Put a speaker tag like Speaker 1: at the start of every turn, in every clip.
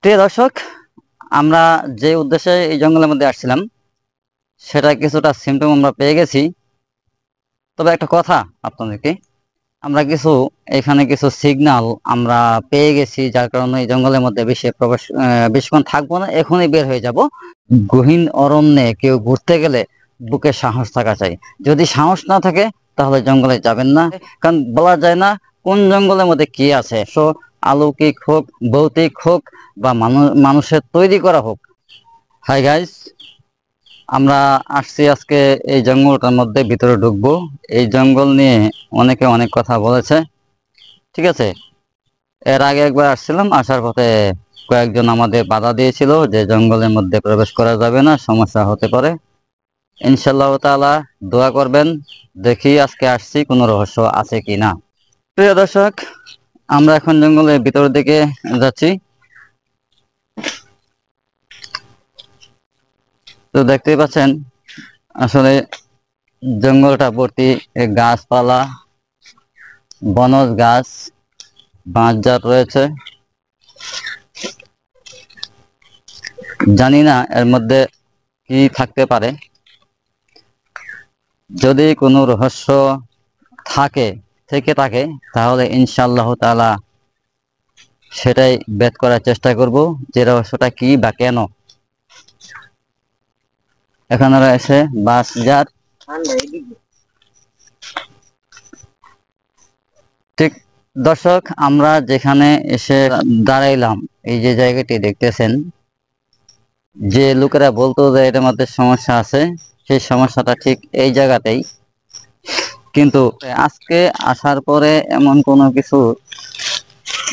Speaker 1: প্রিয় দর্শক, আমরা যে উদ্দেশ্যে এই জঙ্গলের মধ্যে আসছিলাম সেটা কিছুটা সিমটম আমরা পেয়ে গেছি। তবে একটা কথা আপনাদেরকে, আমরা এখানে কিছু সিগন্যাল আমরা পেয়ে গেছি, যার কারণে এই জঙ্গলের মধ্যে বেশিক্ষণ থাকবো না, এখনই বের হয়ে যাব। গহীন অরণ্যে কেউ ঘুরতে গেলে বুকে সাহস থাকা চাই। যদি সাহস না থাকে তাহলে জঙ্গলে যাবেন না, কারণ বলা যায় না কোন জঙ্গলের মধ্যে কি আছে। অলৌকিক হোক, ভৌতিক হোক, বা মানুষের তৈরি করা হোক। হাই গাইস, আমরা আসছি আজকে এই জঙ্গলটার মধ্যে, ভিতরে ঢুকবো। এই জঙ্গল নিয়ে অনেকে অনেক কথা বলেছে, ঠিক আছে। এর আগে একবার আসছিলাম, আসার পথে কয়েকজন আমাদের বাধা দিয়েছিল যে জঙ্গলের মধ্যে প্রবেশ করা যাবে না, সমস্যা হতে পারে। ইনশাআল্লাহ তাআলা দোয়া করবেন, দেখি আজকে আসছি কোনো রহস্য আছে কি না। প্রিয় দর্শক, আমরা এখন জঙ্গলের ভিতরের দিকে যাচ্ছি। তো দেখতেই পাচ্ছেন আসলে জঙ্গলটা ভর্তি গাছপালা, বনজ গাছ, বাঁশঝাড় রয়েছে। জানি না এর মধ্যে কি থাকতে পারে। যদি কোনো রহস্য থেকে থাকে তাহলে ইনশাআল্লাহ তাআলা সেটাই বের করার চেষ্টা করব, যে রহস্যটা কি বা কেন। এখানে রয়েছে বাঁশঝাড়। ঠিক দর্শক, আমরা যেখানে এসে দাঁড়াইলাম, এই যে জায়গাটি দেখতেছেন, যে লোকেরা বলতো যে এটার মধ্যে সমস্যা আছে, সেই সমস্যাটা ঠিক এই জায়গাতেই। কিন্তু আজকে আসার পরে এমন কোনো কিছু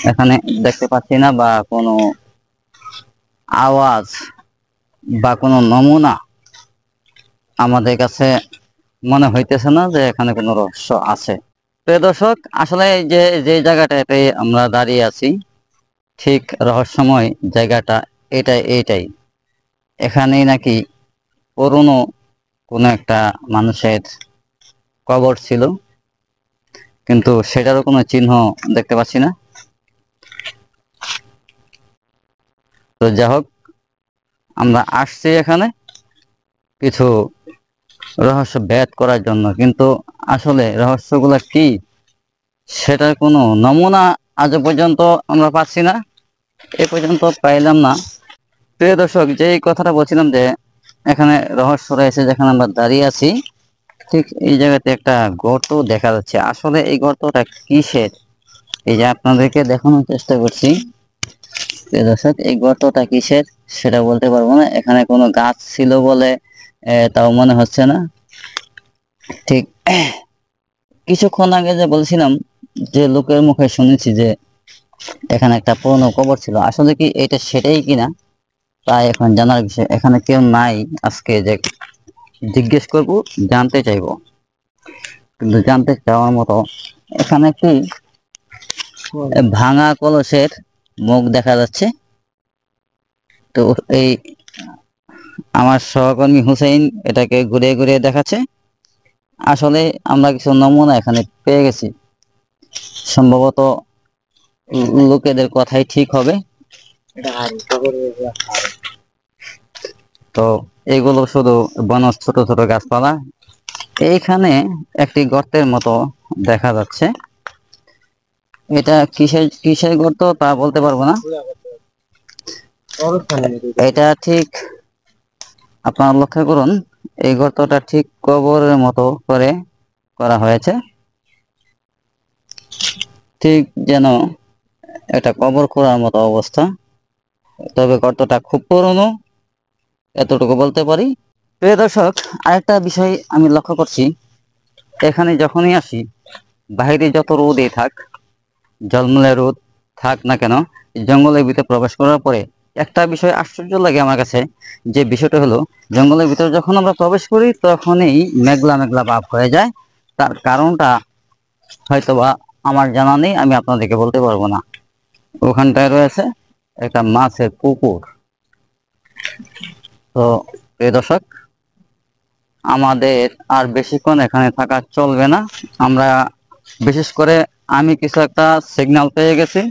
Speaker 1: এখানে দেখতে পাচ্ছি না, বা কোনো আওয়াজ বা কোনো নমুনা আমাদের কাছে মনে হইতেছে না যে এখানে কোনো রহস্য আছে। প্রিয় দর্শক, আসলে যে যে জায়গাটাতে আমরা দাঁড়িয়ে আছি, ঠিক রহস্যময় জায়গাটা এইটাই। এখানেই নাকি পুরনো কোনো একটা মানুষের কবর ছিল, কিন্তু সেটারও কোনো চিহ্ন দেখতে পাচ্ছি না। তো যাই হোক, আমরা আসছি এখানে কিছু রহস্য ভেদ করার জন্য, কিন্তু আসলে রহস্যগুলো কি সেটার কোনো নমুনা আজ পর্যন্ত আমরা পাচ্ছি না, এ পর্যন্ত পাইলাম না। প্রিয় দর্শক, যে কথাটা বলছিলাম যে এখানে রহস্য রয়েছে, যেখানে আমরা দাঁড়িয়ে আছি ঠিক এই জায়গাতে একটা গর্ত দেখা যাচ্ছে। আসলে এই গর্তটা কিসের, এই যে আপনাদেরকে দেখানোর চেষ্টা করছি। প্রিয় দর্শক, এই গর্তটা কিসের সেটা বলতে পারবো না। এখানে কোনো গাছ ছিল বলে তাও মনে হচ্ছে না। ঠিক কিছুক্ষণ আগে যে বলছিলাম, যে লোকের মুখে শুনেছি যে এখানে একটা পুরনো কবর ছিল, আসলে কি এটা সেটাই কিনা তাই এখন জানার বিষয়। এখানে কেউ নাই, আজকে যে জিজ্ঞেস করব, জানতে চাইবো। কিন্তু জানতে চাওয়ার মতো এখানে কি ভাঙা কলসের মুখ দেখা যাচ্ছে। তো এই আমার সহকর্মী হুসেইন এটাকে ঘুরিয়ে ঘুরিয়ে দেখাচ্ছে। আসলে আমরা কিছু নমুনা এখানে পেয়ে গেছি, সম্ভবত লোকেদের কথাই ঠিক হবে। তো এগুলো শুধু বনজ ছোট ছোট গাছপালা। এইখানে একটি গর্তের মতো দেখা যাচ্ছে। এটা কিসের কিসের গর্ত তা বলতে পারবো না। এটা ঠিক আপনারা লক্ষ্য করুন, এই গর্তটা ঠিক কবরের মতো করে করা হয়েছে, ঠিক যেন এটা কবর খোঁড়ার মতো অবস্থা। তবে গর্তটা খুব পুরনো, এতটুকু বলতে পারি। প্রিয় দর্শক, আরেকটা বিষয় আমি লক্ষ্য করছি, এখানে যখনই আসি, বাইরে যত রোদই থাক, ঝলমলে রোদ থাক না কেন, জঙ্গলের ভিতরে প্রবেশ করার পরে একটা বিষয় আশ্চর্য লাগে আমার কাছে। যে বিষয়টা হলো, জঙ্গলের ভিতরে যখন আমরা প্রবেশ করি তখনই মেঘলা মেঘলা ভাব হয়ে যায়। তার কারণটা হয়তোবা আমার জানা নেই, আমি আপনাদেরকে বলতে পারবো না। ওখানটায় রয়েছে একটা মাছের পুকুর। তো প্রিয় দর্শক, আমাদের আর বেশিক্ষণ এখানে থাকা চলবে না। আমরা বিশেষ করে আমি কিছু একটা সিগন্যাল পেয়ে গেছি।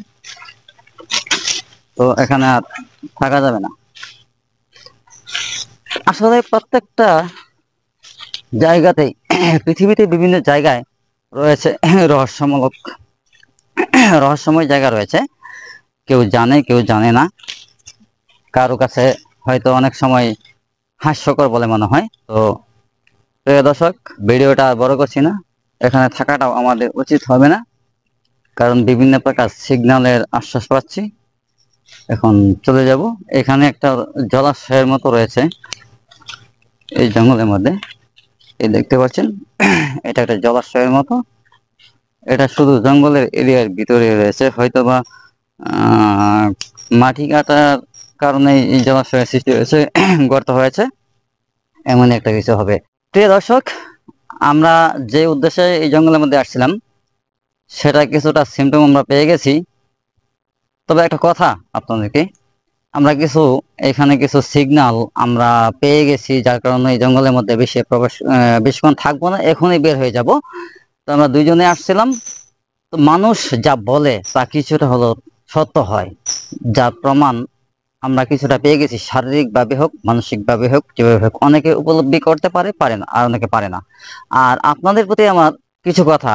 Speaker 1: তো এখানে আর থাকা যাবে না। আসলে প্রত্যেকটা জায়গাতেই পৃথিবীতে বিভিন্ন জায়গায় রয়েছে রহস্যমূলক রহস্যময় জায়গা রয়েছে, কেউ জানে কেউ জানে না, কারো কাছে হয়তো অনেক সময় হাস্যকর বলে মনে হয়। তো প্রিয় দর্শক, ভিডিওটা আর বড় করছি না, এখানে থাকাটাও আমাদের উচিত হবে না, কারণ বিভিন্ন প্রকার সিগন্যালের আশ্বাস পাচ্ছি। এখন চলে যাব। এখানে একটা জলাশয়ের মতো রয়েছে এই জঙ্গলের মধ্যে, এই দেখতে পাচ্ছেন এটা একটা জলাশয়ের মতো। এটা শুধু জঙ্গলের এরিয়ার ভিতরে রয়েছে, হয়তোবা মাটি কাটার কারণে এই জলাশয়ের সৃষ্টি হয়েছে, গর্ত হয়েছে, এমন একটা কিছু হবে। প্রিয় দর্শক, আমরা যে উদ্দেশ্যে এই জঙ্গলের মধ্যে আসছিলাম সেটা কিছুটা সিমটম আমরা পেয়ে গেছি। তবে একটা কথা আপনাদেরকে, আমরা এখানে কিছু সিগন্যাল আমরা পেয়ে গেছি, যার কারণে এই জঙ্গলের মধ্যে বেশিক্ষণ থাকবো না, এখনই বের হয়ে যাব। তো আমরা দুইজনে আসছিলাম, তো মানুষ যা বলে তা কিছুটা হলো সত্য হয়, যার প্রমাণ আমরা কিছুটা পেয়ে গেছি। শারীরিকভাবে হোক, মানসিকভাবে হোক, যেভাবে হোক, অনেকে উপলব্ধি করতে পারে, পারে না, আর অনেকে পারে না। আর আপনাদের প্রতি আমার কিছু কথা,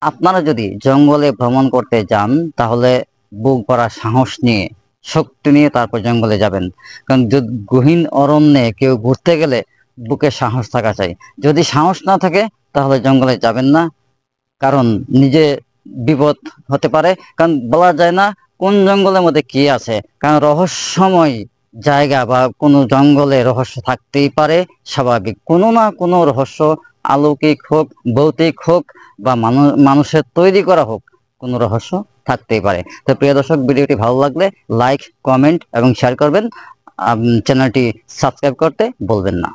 Speaker 1: আপনারা যদি জঙ্গলে ভ্রমণ করতে যান তাহলে বুক ভরা সাহস নিয়ে, শক্তি নিয়ে তারপর জঙ্গলে যাবেন। কারণ গহীন অরণ্যে কেউ ঘুরতে গেলে বুকে সাহস থাকা চাই। যদি সাহস না থাকে তাহলে জঙ্গলে যাবেন না, কারণ নিজে বিপদ হতে পারে। কারণ বলা যায় না কোন জঙ্গলের মধ্যে কি আছে, কারণ রহস্যময় জায়গা বা কোনো জঙ্গলে রহস্য থাকতেই পারে, স্বাভাবিক। কোনো না কোনো রহস্য, অলৌকিক হোক, ভৌতিক হোক, বা মানুষের তৈরি করা হোক, কোনো রহস্য থাকতেই পারে। তো প্রিয় দর্শক, ভিডিওটি ভালো লাগলে লাইক, কমেন্ট এবং শেয়ার করবেন। চ্যানেলটি সাবস্ক্রাইব করতে বলবেন না।